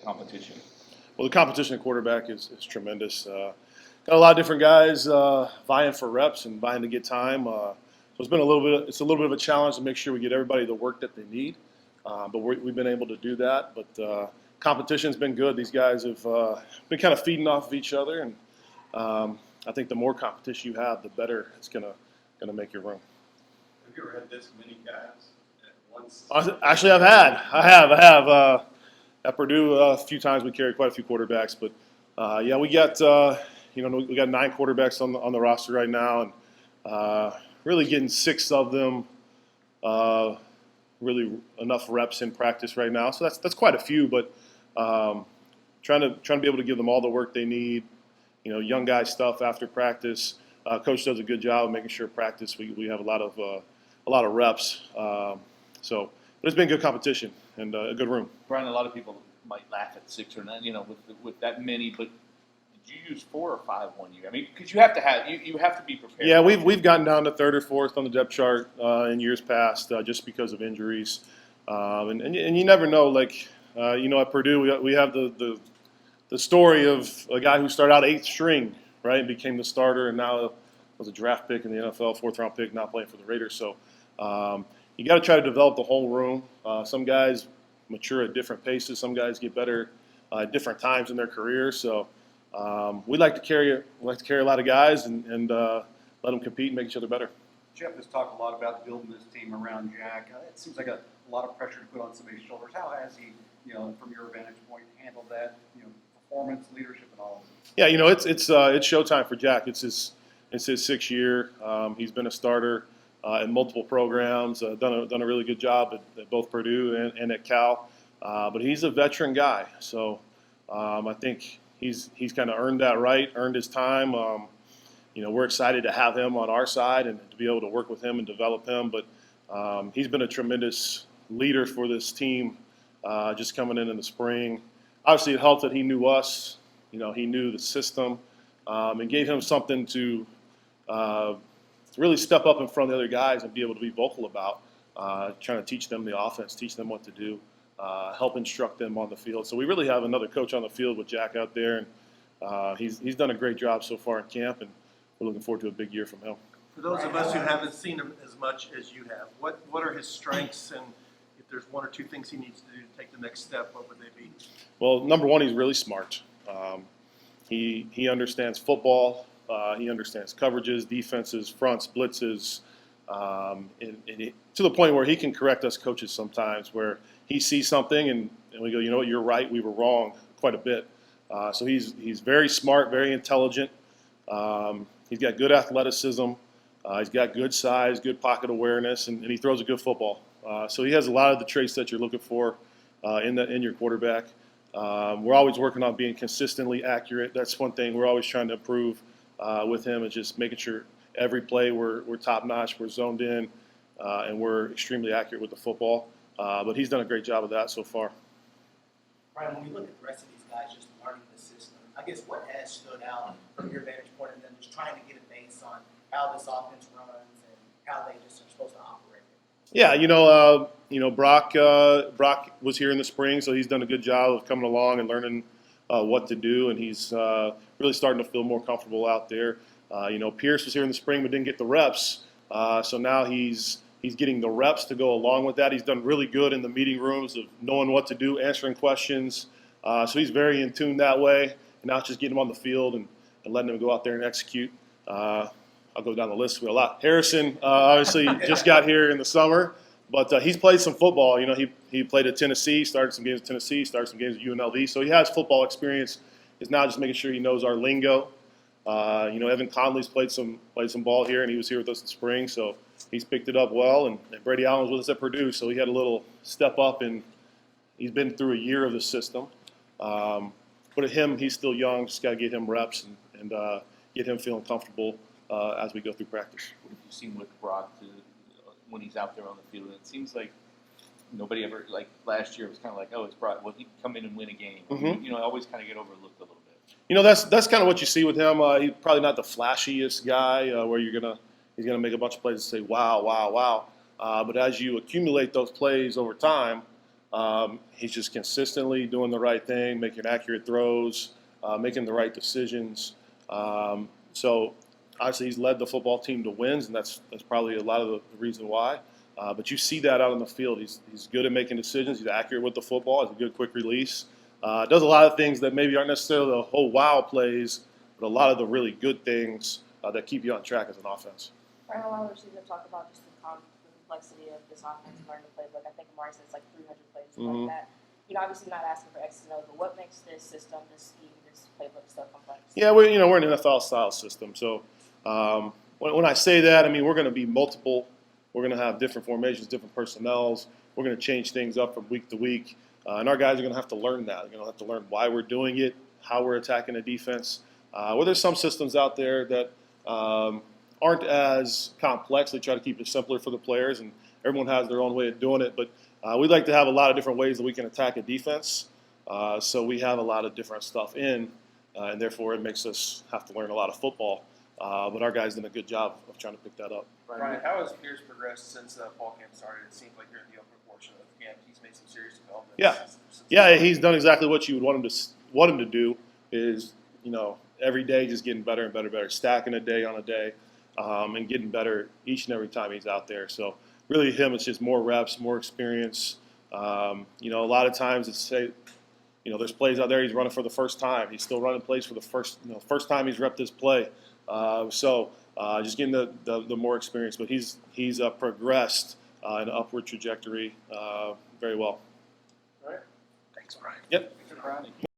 competition? Well, the competition at quarterback is tremendous. Got a lot of different guys vying for reps and vying to get time. So it's been a little bit of a challenge to make sure we get everybody the work that they need. But we've been able to do that. But competition's been good. These guys have been kind of feeding off of each other, and I think the more competition you have, the better it's gonna make your room. Have you ever had this many guys at once? Actually, I have. At Purdue, a few times we carried quite a few quarterbacks, but yeah, we got we got 9 quarterbacks on the roster right now, and really getting 6 of them really enough reps in practice right now. So that's quite a few, but trying to be able to give them all the work they need. Young guy stuff after practice. Coach does a good job of making sure practice we have a lot of reps. But it's been good competition and a good room. Brian, a lot of people might laugh at 6 or 9, with that many, but did you use 4 or 5 one year? I mean, because you have to be prepared. Yeah, we've gotten down to 3rd or 4th on the depth chart in years past just because of injuries, and you never know. Like at Purdue, we have the story of a guy who started out 8th string, right, and became the starter, and now was a draft pick in the NFL, 4th round pick, not playing for the Raiders. So you got to try to develop the whole room. Some guys mature at different paces. Some guys get better at different times in their career. So we like to carry a lot of guys and let them compete and make each other better. Jeff has talked a lot about building this team around Jack. It seems like a lot of pressure to put on somebody's shoulders. How has he, from your vantage point, handled that? Performance, leadership, and all of it. Yeah, it's showtime for Jack. It's his 6th year. He's been a starter in multiple programs. Done a really good job at both Purdue and at Cal. But he's a veteran guy, so I think he's kind of earned that right, earned his time. We're excited to have him on our side and to be able to work with him and develop him. But he's been a tremendous leader for this team, just coming in the spring. Obviously, it helped that he knew us. He knew the system, and gave him something to really step up in front of the other guys and be able to be vocal about, trying to teach them the offense, teach them what to do, help instruct them on the field. So we really have another coach on the field with Jack out there, and he's done a great job so far in camp, and we're looking forward to a big year from him. For those of us who haven't seen him as much as you have, what are his strengths, and if there's 1 or 2 things he needs to do to take the next step, what would they be? Well, number 1, he's really smart. He understands football. He understands coverages, defenses, fronts, blitzes, to the point where he can correct us coaches sometimes, where he sees something and we go, you're right, we were wrong quite a bit. So he's very smart, very intelligent. He's got good athleticism. He's got good size, good pocket awareness, and he throws a good football. So he has a lot of the traits that you're looking for in your quarterback. We're always working on being consistently accurate. That's one thing we're always trying to improve with him, is just making sure every play we're top notch, we're zoned in, and we're extremely accurate with the football. But he's done a great job of that so far. Brian, when you look at the rest of these guys just learning the system, I guess what has stood out from your vantage point, and then just trying to get a base on how this offense runs and how they just are supposed to operate? Yeah, Brock was here in the spring, so he's done a good job of coming along and learning what to do, and he's really starting to feel more comfortable out there. Pierce was here in the spring but didn't get the reps, so now he's getting the reps to go along with that. He's done really good in the meeting rooms of knowing what to do, answering questions. So he's very in tune that way, and now it's just getting him on the field and letting him go out there and execute. I'll go down the list with a lot. Harrison obviously just got here in the summer, but he's played some football. He played at Tennessee, started some games at Tennessee, started some games at UNLV. So he has football experience. He's now just making sure he knows our lingo. Evan Conley's played some ball here, and he was here with us in the spring, so he's picked it up well. And Brady Allen was with us at Purdue, so he had a little step up, and he's been through a year of the system. But at him, he's still young. Just got to get him reps and get him feeling comfortable as we go through practice. What have you seen with Brock when he's out there on the field? It seems like nobody ever, like last year, it was kind of like, it's Brock. Well, he'd come in and win a game. Mm-hmm. Always kind of get overlooked a little bit. That's kind of what you see with him. He's probably not the flashiest guy where he's gonna make a bunch of plays and say, wow, wow, wow. But as you accumulate those plays over time, He's just consistently doing the right thing, making accurate throws, making the right decisions. So obviously he's led the football team to wins, and that's probably a lot of the reason why. But you see that out on the field. He's good at making decisions. He's accurate with the football. Has a good quick release. Does a lot of things that maybe aren't necessarily the whole wow plays, but a lot of the really good things that keep you on track as an offense. Right, how long was you going to talk about just the complexity of this offense and learning the playbook? I think Amari said it's like 300 plays, something like that. You know, obviously not asking for X and O, but what makes this system, this scheme, this playbook so complex? Yeah, we're an NFL style system. So when I say that, I mean we're going to be multiple. We're going to have different formations, different personnels. We're going to change things up from week to week, and our guys are going to have to learn that. They're going to have to learn why we're doing it, how we're attacking the defense. Well, there's some systems out there that aren't as complex. They try to keep it simpler for the players, and everyone has their own way of doing it. But we'd like to have a lot of different ways that we can attack a defense. So we have a lot of different stuff in, and therefore it makes us have to learn a lot of football. But our guys did a good job of trying to pick that up. Brian, how has Pierce progressed since fall camp started? It seems like you're in the upper portion of camp. He's made some serious developments. Yeah, he's done exactly what you would want him to do. Is every day just getting better and better, stacking a day on a day, and getting better each and every time he's out there. So really, it's just more reps, more experience. A lot of times it's there's plays out there he's running for the first time. He's still running plays for the first time he's repped this play. Just getting the more experience, but he's progressed in an upward trajectory very well. All right. Thanks, Brian. Yep. Brian.